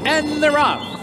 And they're off.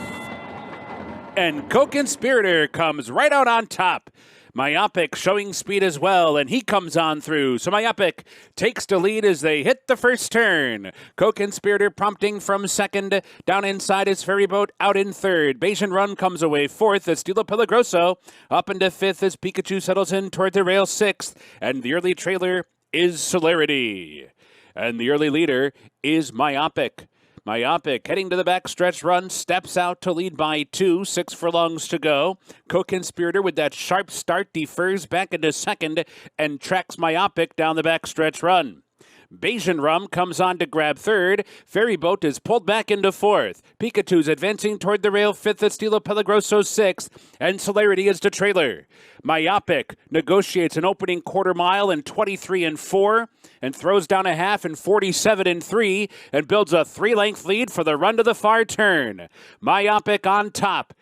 And Co-Conspirator comes right out on top. MYOPIC showing speed as well, and he comes on through. So MYOPIC takes the lead as they hit the first turn. Co-Conspirator prompting from second. Down inside is Ferryboat, out in third. Bayesian Run comes away fourth as Estilo Peligroso. Up into fifth as Pikachu settles in toward the rail sixth. And the early trailer is Celerity. And the early leader is MYOPIC. MYOPIC heading to the backstretch run, steps out to lead by 2, 6 furlongs to go. Co-Conspirator with that sharp start defers back into second and tracks MYOPIC down the backstretch run. Bayesian Rum comes on to grab third. Ferryboat is pulled back into fourth. Pikachu's advancing toward the rail fifth. Estilo Peligroso sixth. And Celerity is the trailer. MYOPIC negotiates an opening quarter mile in 23 and 4 and throws down a half in 47 and 3 and builds a 3-length lead for the run to the far turn. MYOPIC on top.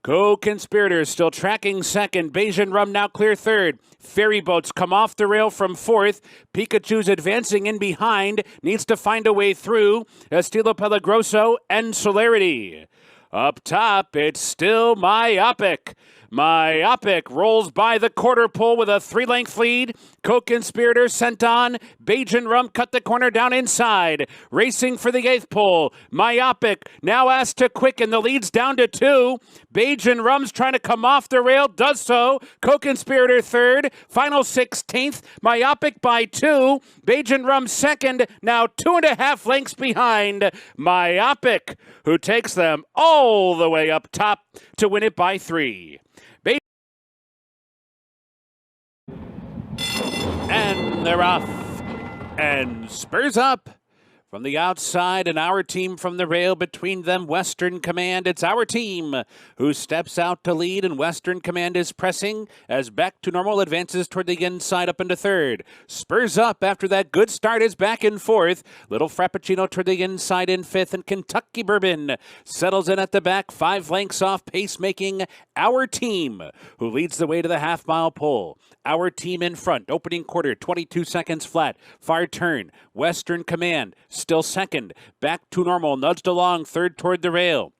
Co-Conspirator still tracking second. Bayesian Rum now clear third. Ferryboats come off the rail from fourth. Pikachu's advancing in behind. Needs to find a way through. Estilo Peligroso and Celerity. Up top, it's still MYOPIC. MYOPIC rolls by the quarter pole with a 3-length lead. Co-Conspirator sent on. Bayesian Rum cut the corner down inside. Racing for the 8th pole. MYOPIC now asked to quicken. The lead's down to 2. Bayesian Rum's trying to come off the rail. Does so. Co-Conspirator third. Final 16th. MYOPIC by 2. Bayesian Rum second. Now 2.5 lengths behind MYOPIC, who takes them all the way up top to win it by 3. And they're off. And spurs up. From the outside, and our team from the rail. Between them, Western Command. It's our team who steps out to lead, and Western Command is pressing as Back to Normal advances toward the inside up into third. Spurs up after that good start is back in fourth. Little Frappuccino toward the inside in fifth, and Kentucky Bourbon settles in at the back, 5 lengths off, pacemaking our team, who leads the way to the half-mile pole. Our team in front, opening quarter, 22 seconds flat. Far turn, Western Command, still second. Back to Normal, nudged along, third toward the rail.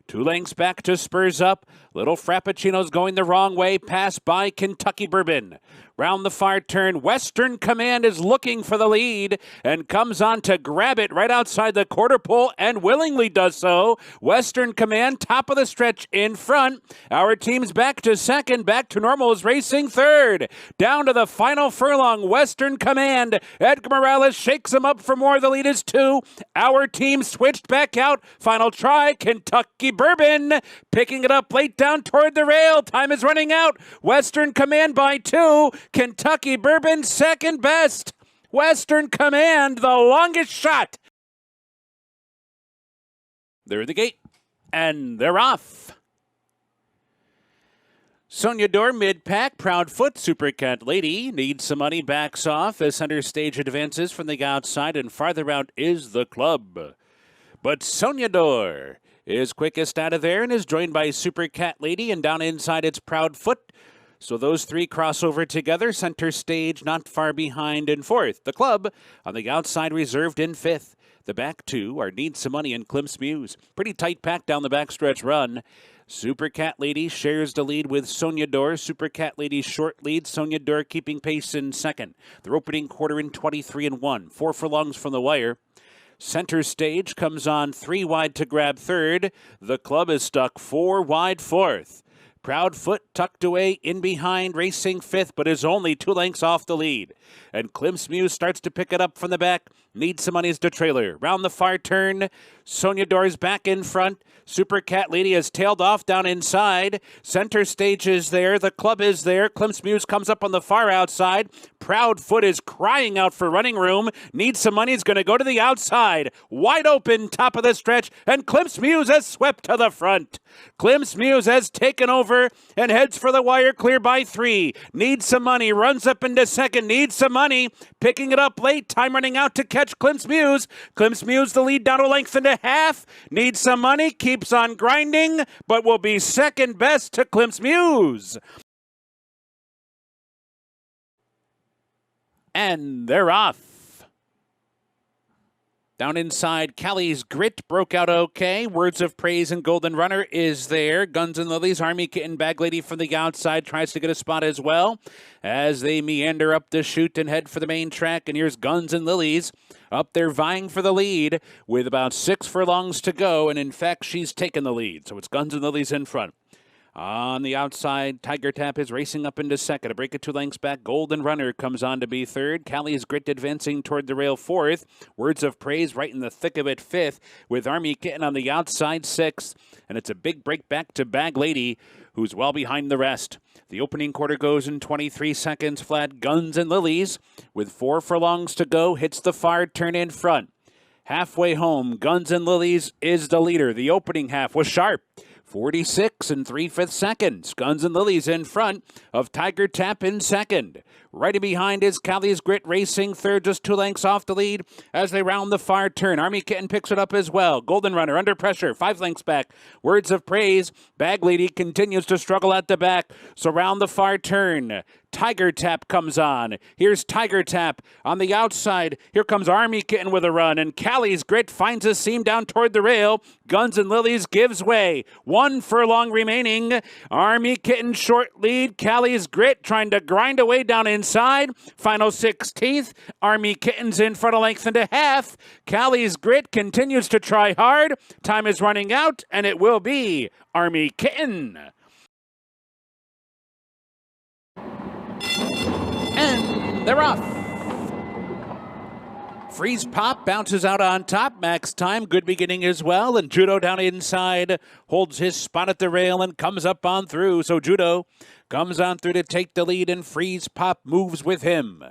2 lengths back to Spurs Up. Little Frappuccino's going the wrong way, passed by Kentucky Bourbon. Round the far turn, Western Command is looking for the lead and comes on to grab it right outside the quarter pole and willingly does so. Western Command, top of the stretch in front. Our team's back to second. Back to Normal is racing third. Down to the final furlong, Western Command. Edgar Morales shakes him up for more. The lead is 2. Our team switched back out. Final try, Kentucky Bourbon picking it up late down toward the rail. Time is running out. Western Command by 2. Kentucky Bourbon second best. Western Command the longest shot. They're at the gate and they're off. Soñador mid-pack, Proud Foot, Super Cat Lady, Needs Some Money, backs off as center stage advances from the outside, and farther out is the club. But Soñador is quickest out of there and is joined by Super Cat Lady, and down inside it's Proud Foot. So those 3 cross over together. Center stage not far behind in fourth. The club on the outside reserved in fifth. The back 2 are Need Some Money and KLIMT'S MUSE. Pretty tight pack down the backstretch run. Super Cat Lady shares the lead with Soñador. Super Cat Lady's short lead. Soñador keeping pace in second. Their opening quarter in 23 and 1. 4 furlongs from the wire. Center stage comes on 3 wide to grab third. The club is stuck 4 wide fourth. Proud Foot tucked away in behind, racing fifth, but is only 2 lengths off the lead. And KLIMT'S MUSE starts to pick it up from the back. Needs Some Money is the trailer. Round the far turn, Soñador's back in front. Super Cat Lady has tailed off down inside. Center stage is there. The club is there. KLIMT'S MUSE comes up on the far outside. Proud Foot is crying out for running room. Needs Some Money is going to go to the outside. Wide open, top of the stretch, and KLIMT'S MUSE has swept to the front. KLIMT'S MUSE has taken over and heads for the wire, clear by 3. Needs Some Money, runs up into second. Needs Some Money, picking it up late. Time running out to catch KLIMT'S MUSE. KLIMT'S MUSE the lead down a length and a half. Needs Some Money, keeps on grinding, but will be second best to KLIMT'S MUSE. And they're off. Down inside, Callie's Grit broke out okay. Words of Praise and Golden Runner is there. Guns and Lilies, Army Kitten, Bag Lady from the outside tries to get a spot as well as they meander up the chute and head for the main track. And here's Guns and Lilies up there vying for the lead with about 6 furlongs to go. And in fact, she's taken the lead. So it's Guns and Lilies in front. On the outside, Tiger Tap is racing up into second. A break of 2 lengths back. Golden Runner comes on to be third. Callie's Grit advancing toward the rail fourth. Words of Praise right in the thick of it fifth, with Army Kitten on the outside sixth. And it's a big break back to Bag Lady, who's well behind the rest. The opening quarter goes in 23 seconds flat. Guns and Lilies, with 4 furlongs to go, hits the far turn in front. Halfway home, Guns and Lilies is the leader. The opening half was sharp. 46 and 3/5 seconds. Guns and Lilies in front of Tiger Tap in second. Right behind is Callie's Grit racing third, just 2 lengths off the lead as they round the far turn. Army Kitten picks it up as well. Golden Runner under pressure, 5 lengths back. Words of Praise. Bag Lady continues to struggle at the back. So round the far turn, Tiger Tap comes on. Here's Tiger Tap on the outside. Here comes Army Kitten with a run, and Callie's Grit finds a seam down toward the rail. Guns and Lilies gives way. 1 furlong remaining. Army Kitten short lead. Callie's Grit trying to grind away down inside. Final 16th. Army Kitten's in front, a length and a half. Callie's Grit continues to try hard. Time is running out, and it will be Army Kitten. And they're off. Freeze Pop bounces out on top. Max Time, good beginning as well. And Judo down inside holds his spot at the rail and comes up on through. So Judo comes on through to take the lead, and Freeze Pop moves with him.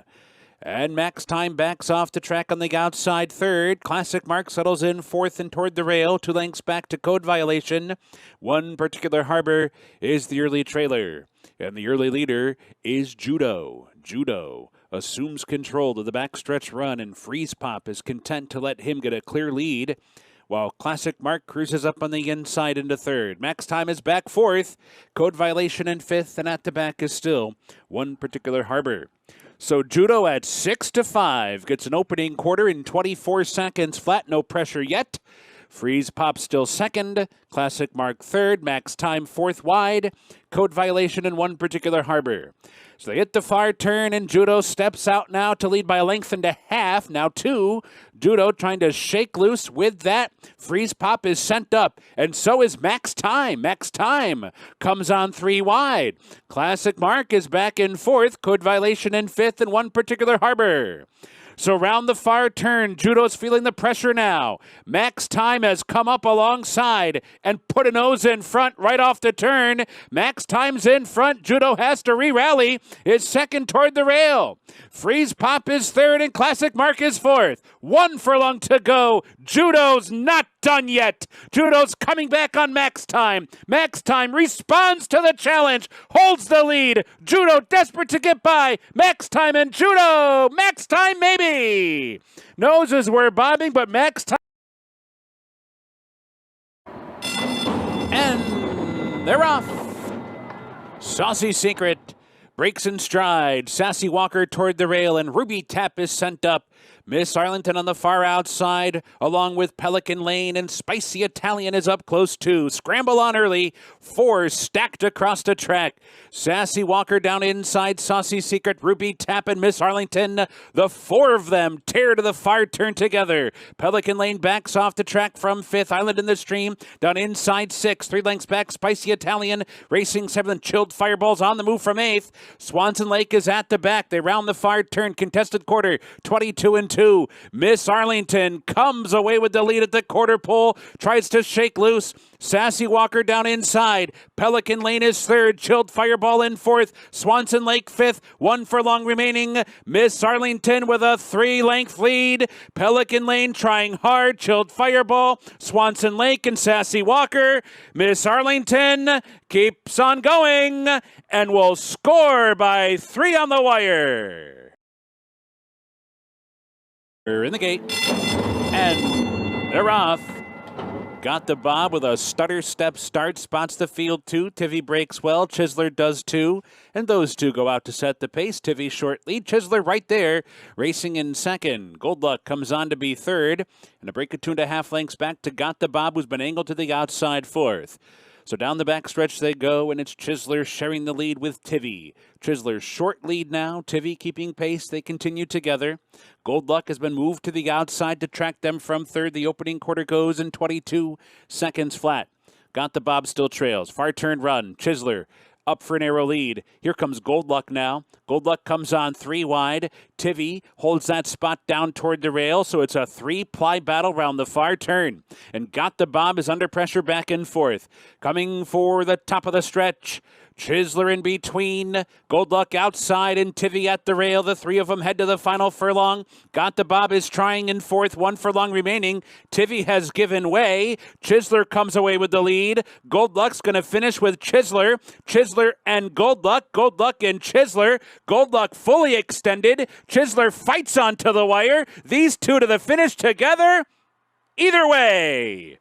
And Max Time backs off the track on the outside third. Classic Mark settles in fourth and toward the rail. 2 lengths back to Code Violation. One Particular Harbor is the early trailer. And the early leader is Judo. Judo assumes control of the backstretch run, and Freeze Pop is content to let him get a clear lead, while Classic Mark cruises up on the inside into third. Max Time is back fourth. Code Violation in fifth, and at the back is still One Particular Harbor. So Judo at 6-5 gets an opening quarter in 24 seconds flat. No pressure yet. Freeze Pop still second. Classic Mark third. Max Time fourth wide. Code Violation in One Particular Harbor. So they hit the far turn, and Judo steps out now to lead by a length and a half. Now 2. Judo trying to shake loose with that. Freeze Pop is sent up, and so is Max Time. Max Time comes on 3 wide. Classic Mark is back in fourth. Code Violation in fifth, and One Particular Harbor. So round the far turn, Judo's feeling the pressure now. Max Time has come up alongside and put a nose in front right off the turn. Max Time's in front. Judo has to re-rally. Is second toward the rail. Freeze Pop is third, and Classic Mark is fourth. 1 furlong to go. Judo's not done yet. Judo's coming back on Max Time. Max Time responds to the challenge, holds the lead. Judo desperate to get by. Max Time and Judo. Max Time maybe. Noses were bobbing, but Max Time. And they're off. Saucy Secret breaks in stride. Sassy Walker toward the rail, and Ruby Tap is sent up. Miss Arlington on the far outside, along with Pelican Lane, and Spicy Italian is up close too. Scramble on early. 4 stacked across the track. Sassy Walker down inside. Saucy Secret, Ruby Tap, and Miss Arlington. The 4 of them tear to the far turn together. Pelican Lane backs off the track from 5th. Island in the Stream down inside 6th. 3 lengths back. Spicy Italian racing 7th. Chilled Fireballs on the move from 8th. Swanson Lake is at the back. They round the far turn. Contested quarter. 22 and 2. Miss Arlington comes away with the lead at the quarter pole, tries to shake loose. Sassy Walker down inside. Pelican Lane is third. Chilled Fireball in fourth. Swanson Lake fifth. 1 furlong remaining. Miss Arlington with a 3-length lead. Pelican Lane trying hard. Chilled Fireball, Swanson Lake, and Sassy Walker. Miss Arlington keeps on going and will score by 3 on the wire. In the gate, and they're off. Got the Bob with a stutter step start, spots the field two. Tivy breaks well, Chisler does too, and those two go out to set the pace. Tivy short lead, Chisler right there, racing in second. Gold Luck comes on to be third, and a break of 2.5 lengths back to Got the Bob, who's been angled to the outside fourth. So down the backstretch they go, and it's Chisler sharing the lead with Tivy. Chisler's short lead now, Tivy keeping pace. They continue together. Gold Luck has been moved to the outside to track them from third. The opening quarter goes in 22 seconds flat. Got the Bob still trails. Far turn run. Chisler up for an arrow lead. Here comes Gold Luck now. Gold Luck comes on 3 wide. Tivy holds that spot down toward the rail, so it's a 3-ply battle round the far turn. And Got the Bob is under pressure back and forth. Coming for the top of the stretch. Chisler in between, Gold Luck outside, and Tivy at the rail. The three of them head to the final furlong. Got the Bob is trying in fourth, 1 furlong remaining. Tivy has given way. Chisler comes away with the lead. Gold Luck's going to finish with Chisler. Chisler and Gold Luck and Chisler. Gold Luck fully extended. Chisler fights onto the wire. These two to the finish together. Either way.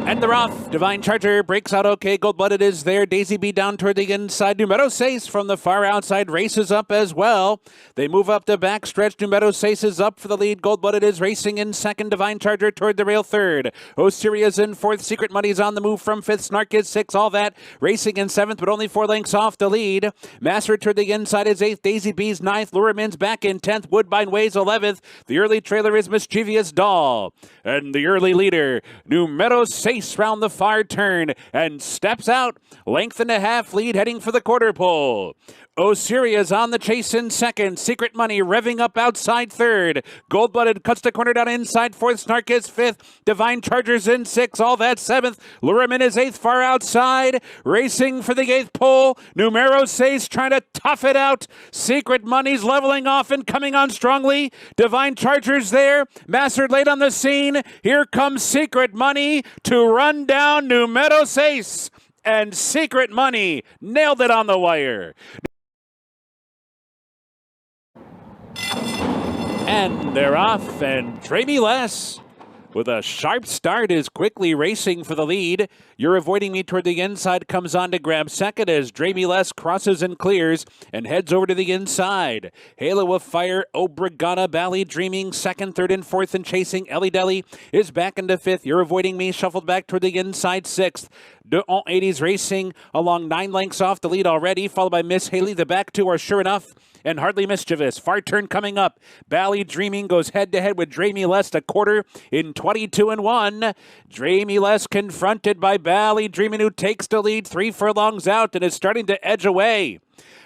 And they're off. Divine Charger breaks out okay. Gold-blooded is there. Daisy B down toward the inside. Numero 6 from the far outside races up as well. They move up the backstretch. Numero 6 is up for the lead. Gold-blooded is racing in second. Divine Charger toward the rail third. Osiria's in fourth. Secret Money's on the move from fifth. Snark is 6. All that racing in seventh, but only 4 lengths off the lead. Master toward the inside is 8th. Daisy B's 9th. Luramin's back in 10th. Woodbine Way's 11th. The early trailer is Mischievous Doll. And the early leader, Numero 6, round the far turn and steps out. 1.5 length lead heading for the quarter pole. Osiria's on the chase in second. Secret Money revving up outside third. Gold-blooded cuts the corner down inside fourth. Snark is fifth. Divine Charger's in 6th. All that 7th. Luramin is 8th far outside. Racing for the 8th pole. Numero 6 trying to tough it out. Secret Money's leveling off and coming on strongly. Divine Charger's there. Mastered late on the scene. Here comes Secret Money to run down Numero 6. And Secret Money nailed it on the wire. And they're off, and Dramy Less, with a sharp start, is quickly racing for the lead. You're Avoiding Me toward the inside comes on to grab second as Dramy Less crosses and clears and heads over to the inside. Halo of Fire, Obrigada, Bally Dreaming, second, third, and fourth, and chasing Ellie Deli is back into fifth. You're Avoiding Me shuffled back toward the inside, sixth. De 80s racing along 9 lengths off the lead already, followed by Miss Haley. The back two are sure enough and Hardly Mischievous. Far turn coming up. Bally Dreaming goes head-to-head with Dramy Less, a quarter in 22-1. Dramy Less confronted by Bally Dreaming, who takes the lead 3 furlongs out and is starting to edge away.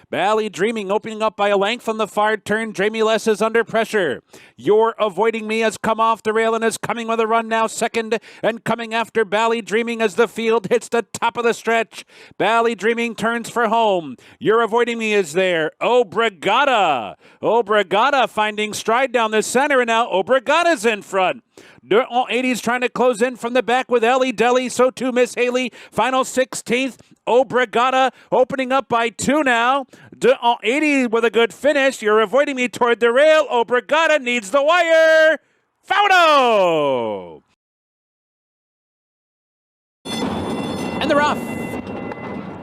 Bally Dreaming opening up by a length on the far turn. Dramy Less is under pressure. You're Avoiding Me has come off the rail and is coming with a run now, second, and coming after Bally Dreaming as the field hits the top of the stretch. Bally Dreaming turns for home. You're Avoiding Me is there. Obrigada. Obrigada finding stride down the center, and now Obrigada's in front. De 80's trying to close in from the back with Ellie Deli. So too Miss Haley. Final 16th. Obrigada opening up by 2 now. De 80 with a good finish. You're Avoiding Me toward the rail. Obrigada needs the wire. Fauno! And they're off.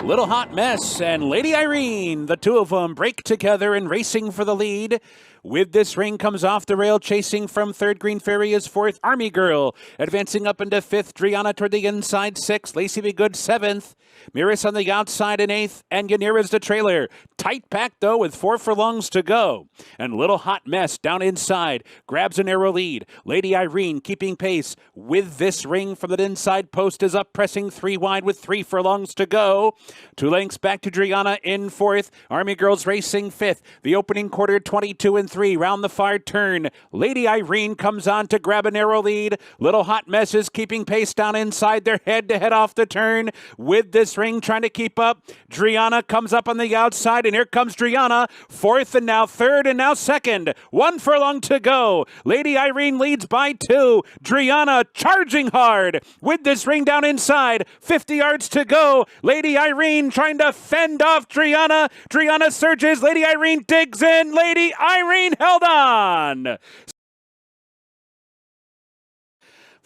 Little Hot Mess and Lady Irene, the two of them break together and racing for the lead. With this ring comes off the rail, chasing from third. Green Fairy is fourth. Army Girl advancing up into fifth. Driana toward the inside, sixth. Lacey Be Good, seventh. Miris on the outside in eighth. And Yanira's the trailer. Tight pack, though, with 4 furlongs to go. And Little Hot Mess down inside grabs a narrow lead. Lady Irene keeping pace with this ring from the inside post is up, pressing 3 wide with 3 furlongs to go. 2 lengths back to Driana in fourth. Army Girl's racing fifth. The opening quarter, 22-3. Round the far turn. Lady Irene comes on to grab a narrow lead. Little Hot Mess is keeping pace down inside. They're head-to-head off the turn with this ring trying to keep up. Driana comes up on the outside, and here comes Driana. Fourth and now third and now second. 1 furlong to go. Lady Irene leads by 2. Driana charging hard with this ring down inside. 50 yards to go. Lady Irene trying to fend off Driana. Driana surges. Lady Irene digs in. Lady Irene held on.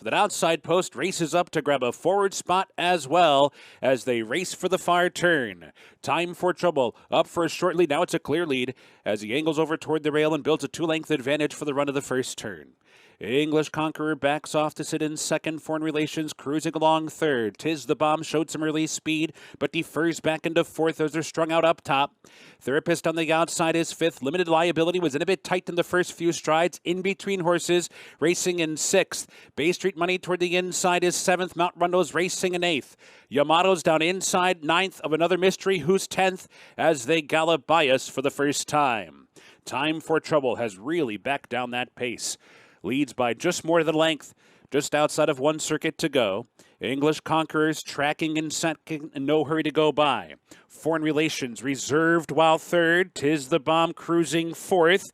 That outside post races up to grab a forward spot as well as they race for the far turn. Time for Trouble up for a short lead. Now it's a clear lead as he angles over toward the rail and builds a 2-length advantage for the run of the first turn. English Conqueror backs off to sit in second. Foreign Relations cruising along third. Tis the Bomb showed some early speed, but defers back into fourth as they're strung out up top. Therapist on the outside is fifth. Limited Liability was in a bit tight in the first few strides. In between horses, racing in sixth. Bay Street Money toward the inside is seventh. Mount Rundo's racing in eighth. Yamato's down inside ninth of Another Mystery, who's 10th, as they gallop by us for the first time. Time for Trouble has really backed down that pace. Leads by just more than length, just outside of one circuit to go. English Conquerors tracking in second and no hurry to go by. Foreign Relations reserved while third. Tis the Bomb cruising fourth.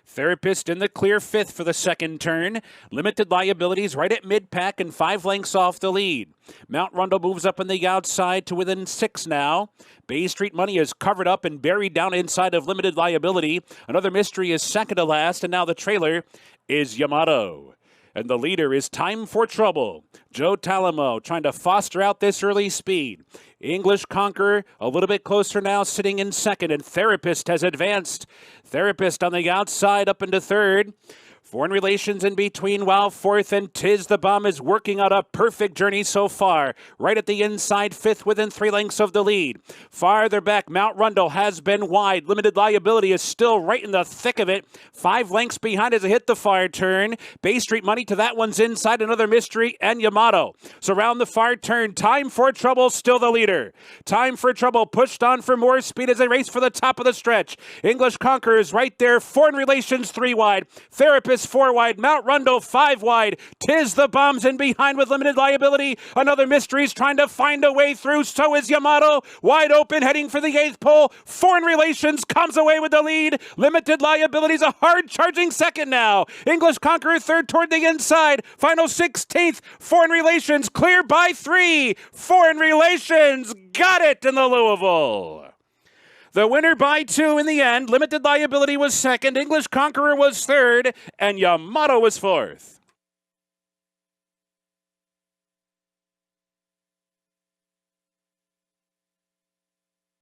Therapist in the clear fifth for the second turn. Limited Liabilities right at mid-pack and 5 lengths off the lead. Mount Rondo moves up on the outside to within 6 now. Bay Street Money is covered up and buried down inside of Limited Liability. Another Mystery is second to last, and now the trailer is Yamato. And the leader is Time for Trouble. Joe Talamo trying to foster out this early speed. English Conqueror a little bit closer now, sitting in second, and Therapist has advanced. Therapist on the outside up into third. Foreign Relations in between while fourth, and Tis the Bomb is working out a perfect journey so far. Right at the inside, fifth within 3 lengths of the lead. Farther back, Mount Rundo has been wide. Limited Liability is still right in the thick of it. 5 lengths behind as they hit the far turn. Bay Street Money to that one's inside. Another Mystery and Yamato. So round the far turn, Time for Trouble still the leader. Time for Trouble pushed on for more speed as they race for the top of the stretch. English Conquerors right there. Foreign Relations 3 wide. Therapist 4 wide, Mount Rundo 5 wide. Tis the Bomb's in behind with Limited Liability. Another Mystery's trying to find a way through. So is Yamato. Wide open, heading for the 8th pole. Foreign Relations comes away with the lead. Limited Liability's a hard charging second now. English Conqueror third toward the inside. Final 16th. Foreign Relations clear by 3. Foreign Relations got it in the Louisville. The winner by 2 in the end. Limited Liability was second. English Conqueror was third. And Yamato was fourth.